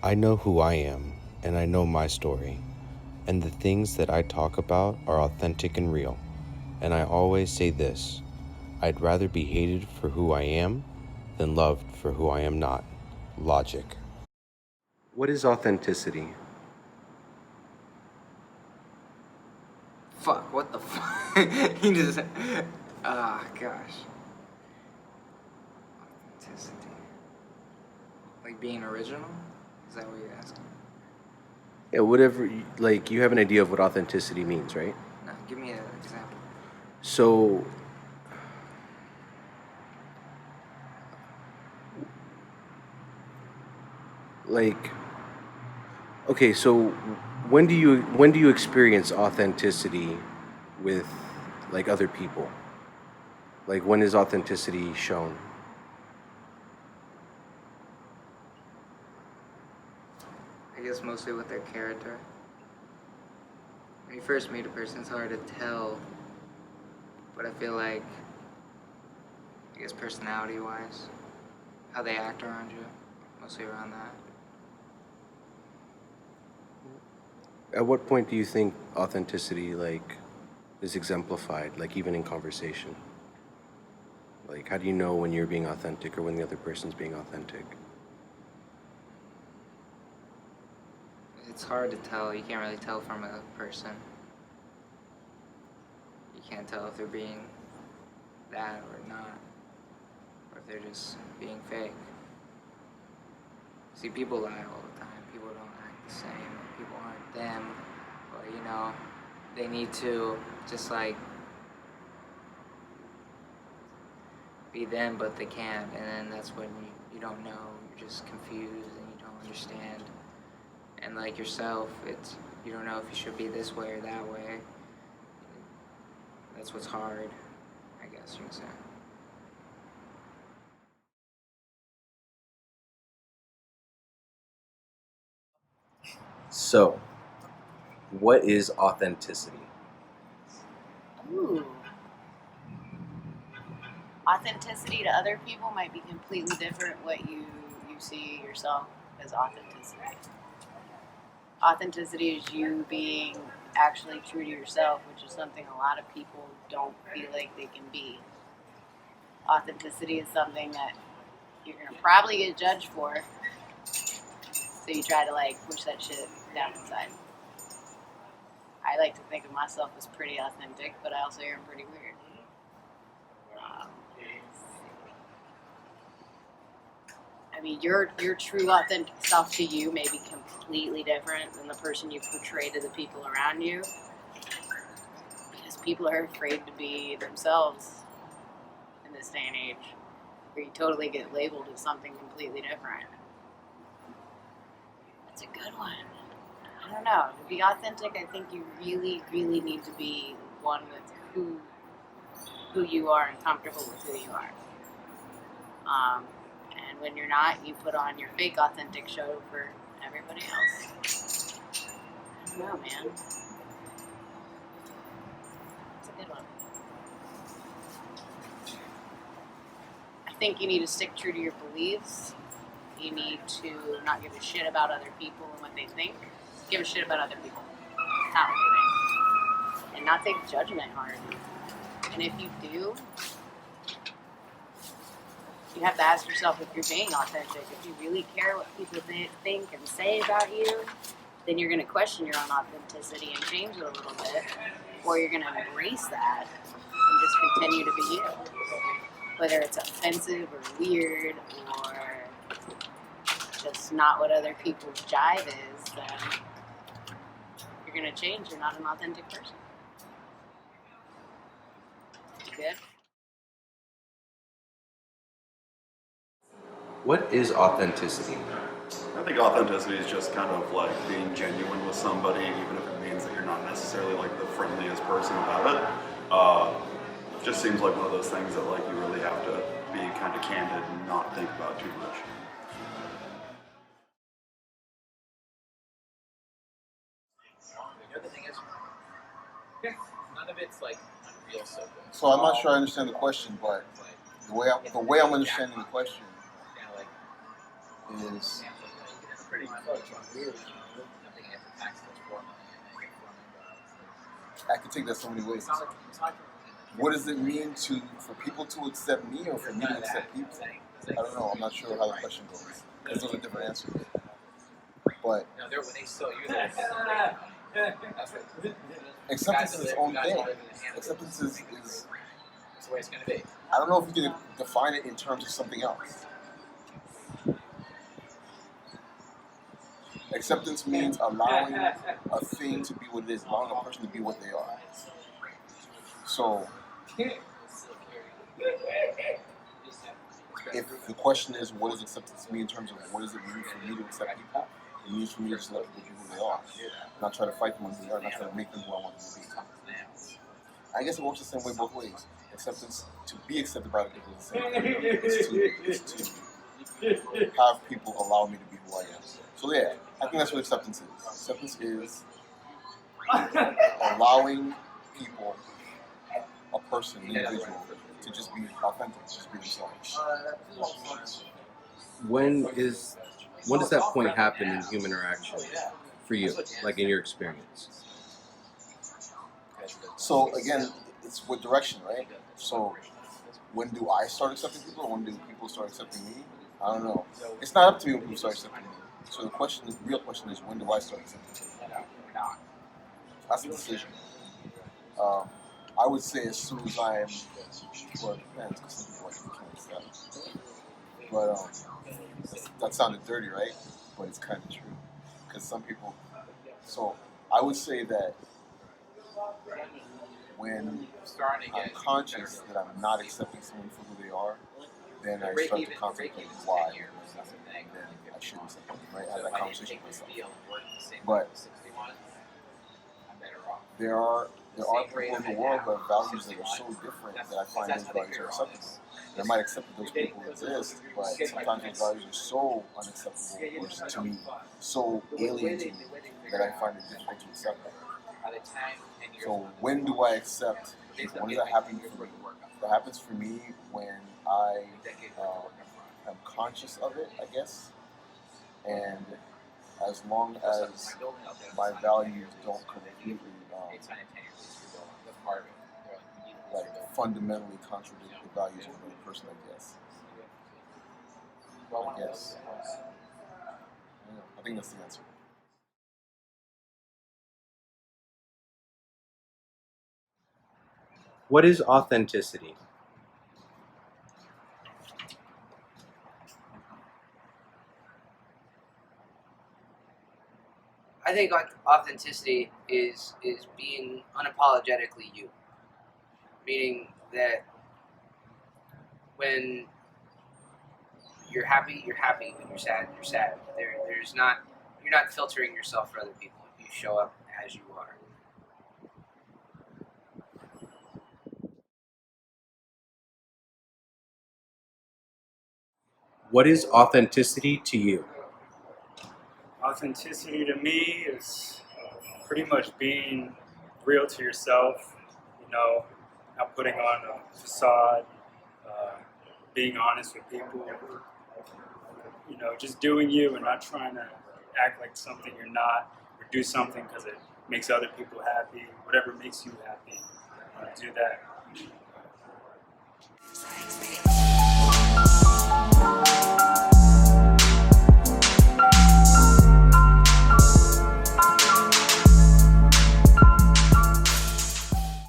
I know who I am, and I know my story, and the things that I talk about are authentic and real. And I always say this: I'd rather be hated for who I am than loved for who I am not. Logic. What is authenticity? Fuck, what the fuck? He just. Ah, gosh. Authenticity. Like being original? Is that what you're asking? Yeah, whatever, like, you have an idea of what authenticity means, right? No, give me an example. So, like, okay, so when do you experience authenticity with, like, other people? Like, when is authenticity shown? I guess mostly with their character. When you first meet a person, it's hard to tell, but I feel like, I guess personality wise, how they act around you, mostly around that. At what point do you think authenticity, like, is exemplified, like, even in conversation? Like, how do you know when you're being authentic or when the other person's being authentic? It's hard to tell. You can't really tell from a person. You can't tell if they're being that or not, or if they're just being fake. See, people lie all the time. People don't act the same. People aren't them. But, they need to just, like, be them, but they can't. And then that's when you don't know. You're just confused and you don't understand. And, like, yourself, you don't know if you should be this way or that way. That's what's hard, I guess you can say. So, what is authenticity? Ooh. Authenticity to other people might be completely different what you see yourself as authenticity. Authenticity is you being actually true to yourself, which is something a lot of people don't feel like they can be. Authenticity is something that you're going to probably get judged for, so you try to, like, push that shit down inside. I like to think of myself as pretty authentic, but I also am pretty weird. I mean, your true authentic self to you may be completely different than the person you portray to the people around you, because people are afraid to be themselves in this day and age, where you totally get labeled as something completely different. That's a good one. I don't know. To be authentic, I think you really, really need to be one with who you are and comfortable with who you are. And when you're not, you put on your fake authentic show for everybody else. I don't know, man. It's a good one. I think you need to stick true to your beliefs. You need to not give a shit about other people and what they think. Give a shit about other people, not what they think. And not take judgment hard. And if you do, you have to ask yourself if you're being authentic. If you really care what people think and say about you, then you're going to question your own authenticity and change it a little bit. Or you're going to embrace that and just continue to be you. Whether it's offensive or weird or just not what other people's jive is, then you're going to change. You're not an authentic person. You good? What is authenticity? I think authenticity is just kind of like being genuine with somebody, even if it means that you're not necessarily like the friendliest person about it. Just seems like one of those things that like you really have to be kind of candid and not think about too much. The other thing is, none of it's like unreal so good. So I'm not sure I understand the question, but the way I'm understanding the question is pretty clutch on weird. Nothing at the tax that's form. I could take that so many ways. What does it mean for people to accept me or for me to accept people? I don't know. I'm not sure how the question goes because those are different answers. But No, they're when they sell you, they're that's what acceptance is its own thing. Acceptance is that's the way it's going to be. I don't know if you can define it in terms of something else. Acceptance means allowing a thing to be what it is, allowing a person to be what they are. So, if the question is, what does acceptance mean in terms of what does it mean for me to accept people? It means for me to just let people be who they are. Not try to fight them when they are, not try to make them who I want them to be. I guess it works the same way both ways. Acceptance, to be accepted by the people is the same thing. Is to have people allow me to be who I am. So yeah, I think that's what acceptance is. Acceptance is allowing people, a person, an individual, to just be authentic, just be themselves. When does that point happen in human interaction for you, like in your experience? So again, it's what direction, right? So when do I start accepting people, or when do people start accepting me? I don't know. It's not up to me when people start accepting me. So the real question is, when do I start accepting people? That's a decision. I would say as soon as I am, well, it depends, because some people can't accept. But that sounded dirty, right? But it's kind of true. Because some people, so I would say that when I'm conscious that I'm not accepting someone for who they are, then I start to contemplate why, and then I shouldn't accept them, right? I have that conversation with myself. But there are people in the world who have values that are so different that I find those values are acceptable. And I might accept that those people exist, but sometimes those values are so unacceptable, or to me, so alien to me, that I find it difficult to accept them. So when do I accept? When does that happen for me? That happens for me when I am conscious of it, I guess, and as long as my values don't completely like fundamentally contradict the values of another person, I guess. Yeah, I think that's the answer. What is authenticity? I think authenticity is being unapologetically you, meaning that when you're happy, you're happy. When you're sad, you're sad. You're not filtering yourself for other people. You show up as you are. What is authenticity to you? Authenticity to me is pretty much being real to yourself, not putting on a facade, being honest with people, just doing you and not trying to act like something you're not, or do something because it makes other people happy, whatever makes you happy, do that.